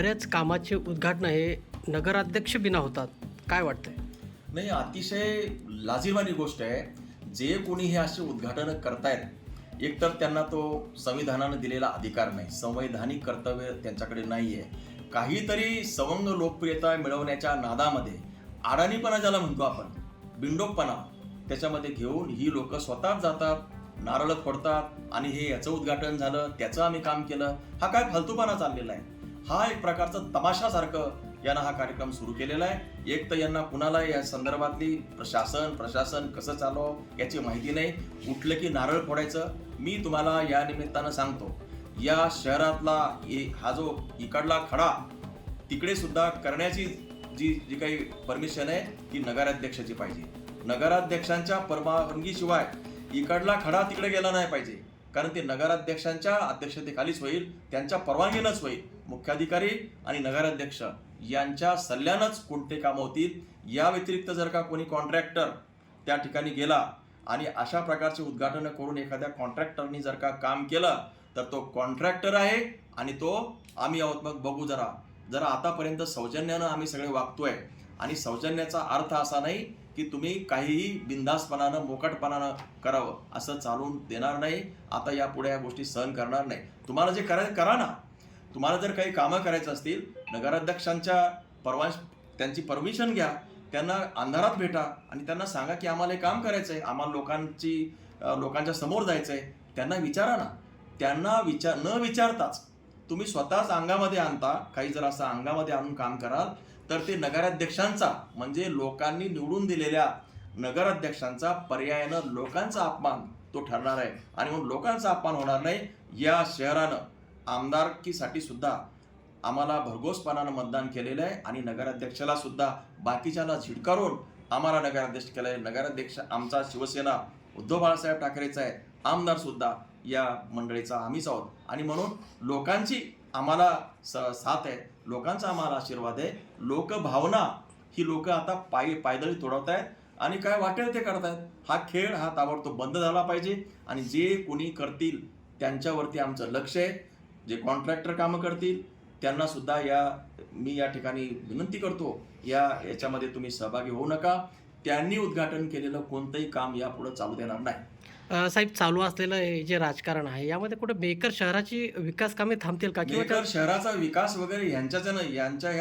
बऱ्याच कामाचे उद्घाटन हे नगराध्यक्ष बिना होतात. काय वाटतंय? नाही, अतिशय लाजिरवाणी गोष्ट आहे. जे कोणी हे असे उद्घाटन करतायत, एकतर त्यांना तो संविधानानं दिलेला अधिकार नाही, संवैधानिक कर्तव्य त्यांच्याकडे नाही आहे. काहीतरी सवंग लोकप्रियता मिळवण्याच्या नादामध्ये अडाणीपणा ज्याला म्हणतो आपण, बिंडोकपणा, त्याच्यामध्ये घेऊन ही लोक स्वतःच जातात, नारळ फोडतात आणि हे याचं उद्घाटन झालं, त्याचं आम्ही काम केलं. हा काय फालतूपणा चाललेला आहे. हा एक प्रकारचा तमाशासारखं यांना हा कार्यक्रम सुरू केलेला आहे. एक तर यांना कुणाला या संदर्भातली प्रशासन कसं चालव याची माहिती नाही. उठलं की नारळ फोडायचं. मी तुम्हाला या निमित्तानं सांगतो, या शहरातला हा जो इकडला खडा तिकडे सुद्धा करण्याची जी काही परमिशन आहे ती नगराध्यक्षाची पाहिजे. नगराध्यक्षांच्या परवानगीशिवाय इकडला खडा तिकडे गेला नाही पाहिजे, कारण ते नगराध्यक्षांच्या अध्यक्षतेखालीच होईल, त्यांच्या परवानगीनंच होईल. मुख्याधिकारी आणि नगराध्यक्ष यांच्या सल्ल्यानंच कोणते कामं होतील. या व्यतिरिक्त जर का कोणी कॉन्ट्रॅक्टर त्या ठिकाणी गेला आणि अशा प्रकारचे उद्घाटन करून एखाद्या कॉन्ट्रॅक्टरनी जर का काम केलं तर तो कॉन्ट्रॅक्टर आहे आणि तो आम्ही आहोत. मग बघू जरा आतापर्यंत सौजन्यानं आम्ही सगळे वागतोय आणि सौजन्याचा अर्थ असा नाही की तुम्ही काहीही बिनधास्तपणानं मोकाटपणानं करावं, असं चालून देणार नाही. आता यापुढे या गोष्टी सहन करणार नाही. तुम्हाला जे करायचं करा ना. तुम्हाला जर काही कामं करायचं असतील, नगराध्यक्षांच्या त्यांची परमिशन घ्या, त्यांना अंधारात भेटा आणि त्यांना सांगा की आम्हाला हे काम करायचं आहे, आम्हाला लोकांच्या समोर जायचं आहे. त्यांना विचारा ना. त्यांना न विचारताच तुम्ही स्वतःच अंगामध्ये आणता. काही जर असं अंगामध्ये आणून काम कराल तर ते नगराध्यक्षांचा, म्हणजे लोकांनी निवडून दिलेल्या नगराध्यक्षांचा पर्यायानं लोकांचा अपमान तो ठरणार आहे. आणि म्हणून लोकांचा अपमान होणार नाही. या शहरानं आमदारकीसाठी सुद्धा आम्हाला भरघोसपणानं मतदान केलेलं आहे आणि नगराध्यक्षाला सुद्धा बाकीच्याला झिडकारून आम्हाला नगराध्यक्ष केलं आहे. नगराध्यक्ष आमचा शिवसेना उद्धव बाळासाहेब ठाकरेचा आहे. आमदार सुद्धा या मंडळीचा आम्हीच आहोत आणि म्हणून लोकांची आम्हाला साथ आहे, लोकांचा आम्हाला आशीर्वाद आहे. लोकभावना ही लोक आता पायदळी तोडवतायत आणि काय वाटेल ते करतायत. हा खेळ हा ताबडतोब बंद झाला पाहिजे आणि जे कोणी करतील त्यांच्यावरती आमचं लक्ष आहे. जे कॉन्ट्रॅक्टर कामं करतील त्यांना सुद्धा मी या ठिकाणी विनंती करतो, याच्यामध्ये तुम्ही सहभागी होऊ नका. त्यांनी उद्घाटन केलेलं कोणतंही काम यापुढे चालू देणार नाही. साहेब, चालू असलेलं हे जे राजकारण आहे यामध्ये कुठे मेकर शहराची विकास कामे थांबतील का? मेकर शहराचा विकास वगैरे यांच्या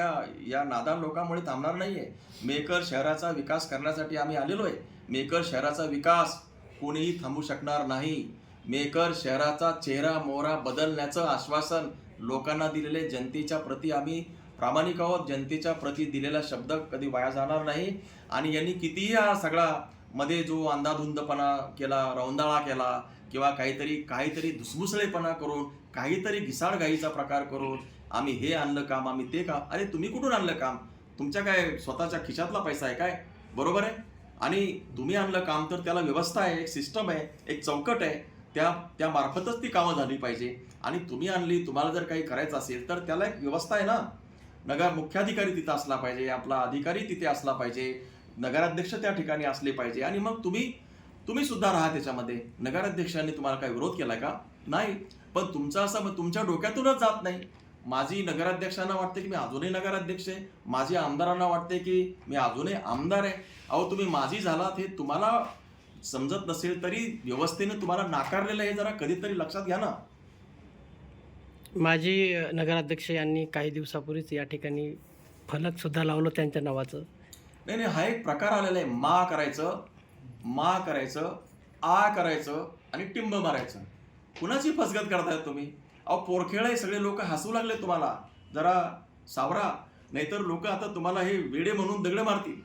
या नादान लोकांमुळे थांबणार नाहीये. मेकर शहराचा विकास करण्यासाठी आम्ही आलेलो आहे. मेकर शहराचा विकास कोणीही थांबू शकणार नाही. मेकर शहराचा चेहरा मोहरा बदलण्याचं आश्वासन लोकांना दिलेले, जनतेच्या प्रती आम्ही प्रामाणिक आहोत. जनतेच्या प्रती दिलेला शब्द कधी वाया जाणार नाही. आणि यांनी कितीही हा सगळा मध्ये जो अंधाधुंदपणा केला, रौंदाळा केला किंवा काहीतरी धुसमुसळेपणा करून, काहीतरी घिसाडघाईचा प्रकार करून आम्ही हे आणलं काम, आम्ही ते काम. अरे तुम्ही कुठून आणलं काम? तुमच्या काय स्वतःच्या खिशातला पैसा आहे काय? बरोबर आहे. आणि तुम्ही आणलं काम तर त्याला व्यवस्था आहे, एक सिस्टम आहे, एक चौकट आहे. त्या मार्फतच ती कामं झाली पाहिजे. आणि तुम्ही आणली, तुम्हाला जर काही करायचं असेल तर त्याला एक व्यवस्था आहे ना. मुख्याधिकारी तिथं असला पाहिजे, आपला अधिकारी तिथे असला पाहिजे, नगराध्यक्ष त्या ठिकाणी असले पाहिजे. आणि मग तुम्ही सुद्धा राहा त्याच्यामध्ये. नगराध्यक्षांनी तुम्हाला काही विरोध केलाय का? नाही. पण तुमचं असं तुमच्या डोक्यातूनच जात नाही. माझी नगराध्यक्षांना वाटते की मी अजूनही नगराध्यक्ष आहे, माझी आमदारांना वाटते की मी अजूनही आमदार आहे. अहो, तुम्ही माझी झालात हे तुम्हाला समजत नसेल तरी व्यवस्थेने तुम्हाला नाकारलेलं हे जरा कधीतरी लक्षात घ्या ना. माजी नगराध्यक्ष यांनी काही दिवसापूर्वीच या ठिकाणी फलक सुद्धा लावलं त्यांच्या नावाचं. नाही, हा एक प्रकार आलेला आहे. मा करायचं, आ करायचं आणि टिंब मारायचं. कुणाची फसगत करतायत तुम्ही? अहो, पोरखेळ सगळे लोक हसू लागले तुम्हाला. जरा सावरा, नाहीतर लोक आता तुम्हाला हे वेडे म्हणून दगड मारतील.